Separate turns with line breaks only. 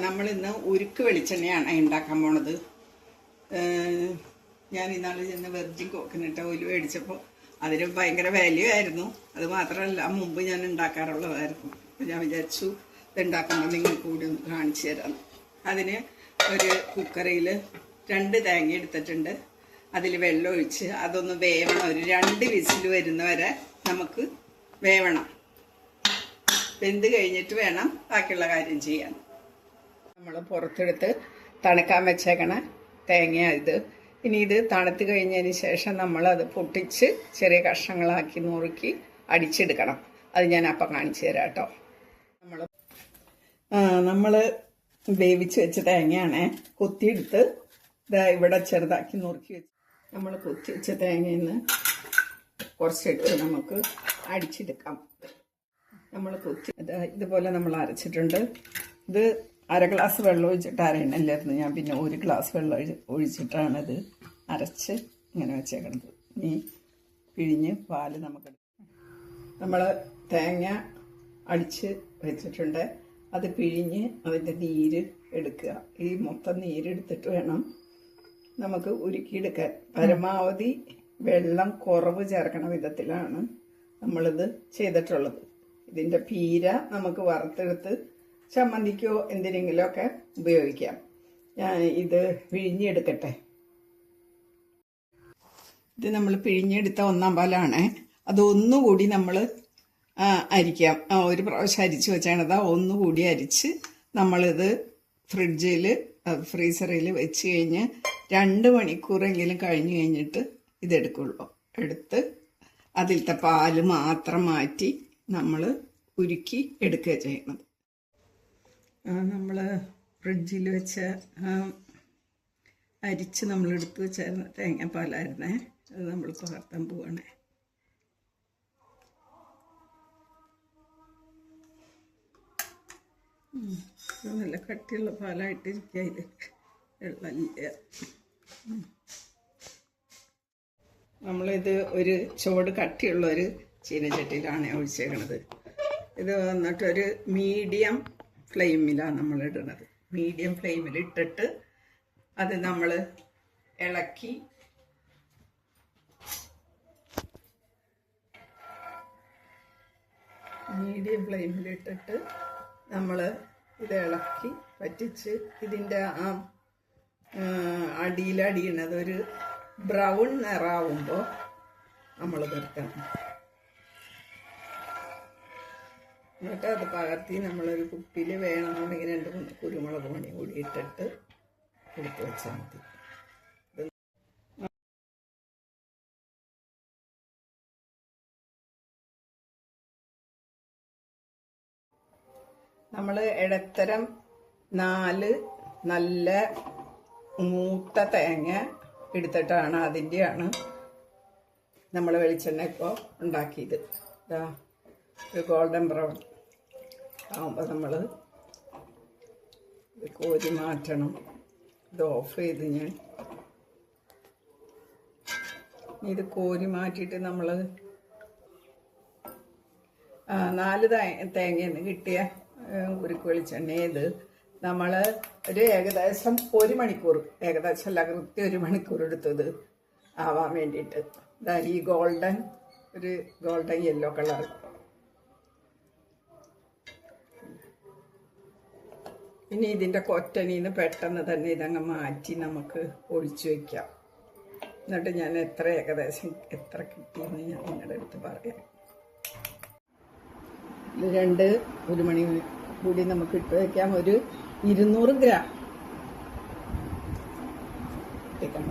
നമ്മളിന്ന് ഉരുക്ക് വെളിച്ചെണ്ണയാണ് ഉണ്ടാക്കാൻ പോണത്. ഞാൻ ഇന്നാൾ ചെന്ന് വെർജിൻ കോക്കനട്ട് ഓയിൽ മേടിച്ചപ്പോൾ അതിന് ഭയങ്കര വാല്യൂ ആയിരുന്നു. അത് മാത്രമല്ല മുമ്പ് ഞാൻ ഉണ്ടാക്കാറുള്ളതായിരുന്നു. അപ്പോൾ ഞാൻ വിചാരിച്ചു ഇതുണ്ടാക്കുമ്പോൾ നിങ്ങൾക്ക് കൂടി ഒന്ന് കാണിച്ചു തരാം. അതിന് ഒരു കുക്കറിൽ 2 തേങ്ങ എടുത്തിട്ടുണ്ട്. അതിൽ വെള്ളം ഒഴിച്ച് അതൊന്ന് വേവണം. ഒരു 2 വിസിൽ വരുന്നവരെ നമുക്ക് വേവണം. വെന്ത് കഴിഞ്ഞിട്ട് വേണം ബാക്കിയുള്ള കാര്യം ചെയ്യാൻ. നമ്മൾ പുറത്തെടുത്ത് തണുക്കാൻ വെച്ചേക്കണ തേങ്ങ ഇത്. ഇനി ഇത് തണുത്ത് കഴിഞ്ഞതിന് ശേഷം നമ്മളത് പൊട്ടിച്ച് ചെറിയ കഷ്ണങ്ങളാക്കി നുറുക്കി അടിച്ചെടുക്കണം. അത് ഞാൻ അപ്പം കാണിച്ചു തരാം കേട്ടോ. നമ്മൾ വേവിച്ച് വെച്ച തേങ്ങയാണ് കൊത്തിയെടുത്ത് ഇവിടെ ചെറുതാക്കി നുറുക്കി വെച്ച് നമ്മൾ കൊത്തി വെച്ച തേങ്ങയിൽ നിന്ന് കുറച്ചെടുത്ത് നമുക്ക് അടിച്ചെടുക്കാം. നമ്മൾ കൊത്തി ഇതുപോലെ നമ്മൾ അരച്ചിട്ടുണ്ട്. ഇത് 1/2 ഗ്ലാസ് വെള്ളം ഒഴിച്ചിട്ട് അരയണല്ലായിരുന്നു. ഞാൻ പിന്നെ 1 ഗ്ലാസ് വെള്ളം ഒഴിച്ചിട്ടാണ് ഇത് അരച്ച് ഇങ്ങനെ വെച്ചേക്കണത്. ഇനി പിഴിഞ്ഞ് പാല് നമ്മൾ തേങ്ങ അടിച്ച് വെച്ചിട്ടുണ്ട്. അത് പിഴിഞ്ഞ് അതിൻ്റെ നീര് എടുക്കുക. ഈ മൊത്തം നീരെടുത്തിട്ട് വേണം നമുക്ക് ഉരുക്കിയെടുക്കാൻ. പരമാവധി വെള്ളം കുറവ് ചേർക്കണ വിധത്തിലാണ് നമ്മളിത് ചെയ്തിട്ടുള്ളത്. ഇതിൻ്റെ പീര നമുക്ക് വറുത്തെടുത്ത് ചമ്മന്തിക്കോ എന്തിനെങ്കിലുമൊക്കെ ഉപയോഗിക്കാം. ഞാൻ ഇത് പിഴിഞ്ഞെടുക്കട്ടെ. ഇത് നമ്മൾ പിഴിഞ്ഞെടുത്ത 1/4 പാലാണ്. അതൊന്നുകൂടി നമ്മൾ അരിക്കാം. 1 പ്രാവശ്യം അരിച്ച് വെച്ചാണത്. ഒന്നുകൂടി അരിച്ച് നമ്മളിത് ഫ്രീസറിൽ വെച്ച് കഴിഞ്ഞ് 2 മണിക്കൂറെങ്കിലും കഴിഞ്ഞ് കഴിഞ്ഞിട്ട് ഇതെടുക്കുള്ളൂ. എടുത്ത് അതിലത്തെ പാല് മാത്രം മാറ്റി നമ്മൾ ഉരുക്കി എടുക്കുക ചെയ്യണത്. നമ്മൾ ഫ്രിഡ്ജിൽ വെച്ച അരിച്ച് നമ്മളെടുത്ത് വെച്ച തേങ്ങാപ്പാലായിരുന്നേ. അത് നമ്മൾ പകർത്താൻ പോവാണേ. നല്ല കട്ടിയുള്ള പാലായിട്ടിരിക്കുക. ഇത് വെള്ളമില്ല. നമ്മളിത് ഒരു ചുവട് കട്ടിയുള്ളൊരു ചീനച്ചട്ടിയിലാണ് ഒഴിച്ചേക്കണത്. ഇത് വന്നിട്ടൊരു മീഡിയം ഫ്ലെയിമിലാണ് നമ്മൾ ഇടുന്നത്. മീഡിയം ഫ്ലെയിമിൽ ഇട്ടിട്ട് അത് നമ്മൾ ഇളക്കി നമ്മൾ ഇത് ഇളക്കി പറ്റിച്ച് ഇതിൻ്റെ അടിയിലടിയണത് ഒരു ബ്രൗൺ നിറാവുമ്പോൾ നമ്മൾ നിർത്തണം. എന്നിട്ട് അത് പകർത്തി നമ്മളൊരു കുപ്പിയിൽ വേണമെന്നുണ്ടെങ്കിൽ 2-3 കുരുമുളക് മണി കൂടി ഇട്ടിട്ട് എടുത്ത് വെച്ചാൽ മതി. നമ്മൾ ഇടത്തരം 4 നല്ല മൂത്ത തേങ്ങ എടുത്തിട്ടാണ് അതിൻ്റെയാണ് നമ്മൾ വെളിച്ചെണ്ണ ഇപ്പോൾ ഉണ്ടാക്കിയത്. ഒരു ഗോൾഡൻ ബ്രൗൺ ആകുമ്പോൾ നമ്മൾ ഇത് കോരി മാറ്റണം. ഇത് ഓഫ് ചെയ്ത് ഞാൻ ഇത് കോരി മാറ്റിയിട്ട് നമ്മൾ 4 തേങ്ങയിൽ നിന്ന് കിട്ടിയ ഉരുക്ക് വെളിച്ചെണ്ണ ഇത് നമ്മൾ ഒരു ഏകദേശം 1 മണിക്കൂർ, ഏകദേശം അല്ല കൃത്യം 1 മണിക്കൂർ എടുത്തത് ആവാൻ വേണ്ടിയിട്ട്. ഈ ഗോൾഡൻ യെല്ലോ കളർ. ഇനി ഇതിൻ്റെ കൊറ്റനിന്ന് പെട്ടെന്ന് തന്നെ ഇതങ്ങ് മാറ്റി നമുക്ക് ഒഴിച്ചു വയ്ക്കാം. എന്നിട്ട് ഞാൻ ഏകദേശം എത്ര കിട്ടിയെന്ന് ഞാൻ നിങ്ങളുടെ അടുത്ത് പറയാം. 1 മണി കൂടി നമുക്ക് ഇട്ട് വയ്ക്കാം. ഒരു 200 ഗ്രാം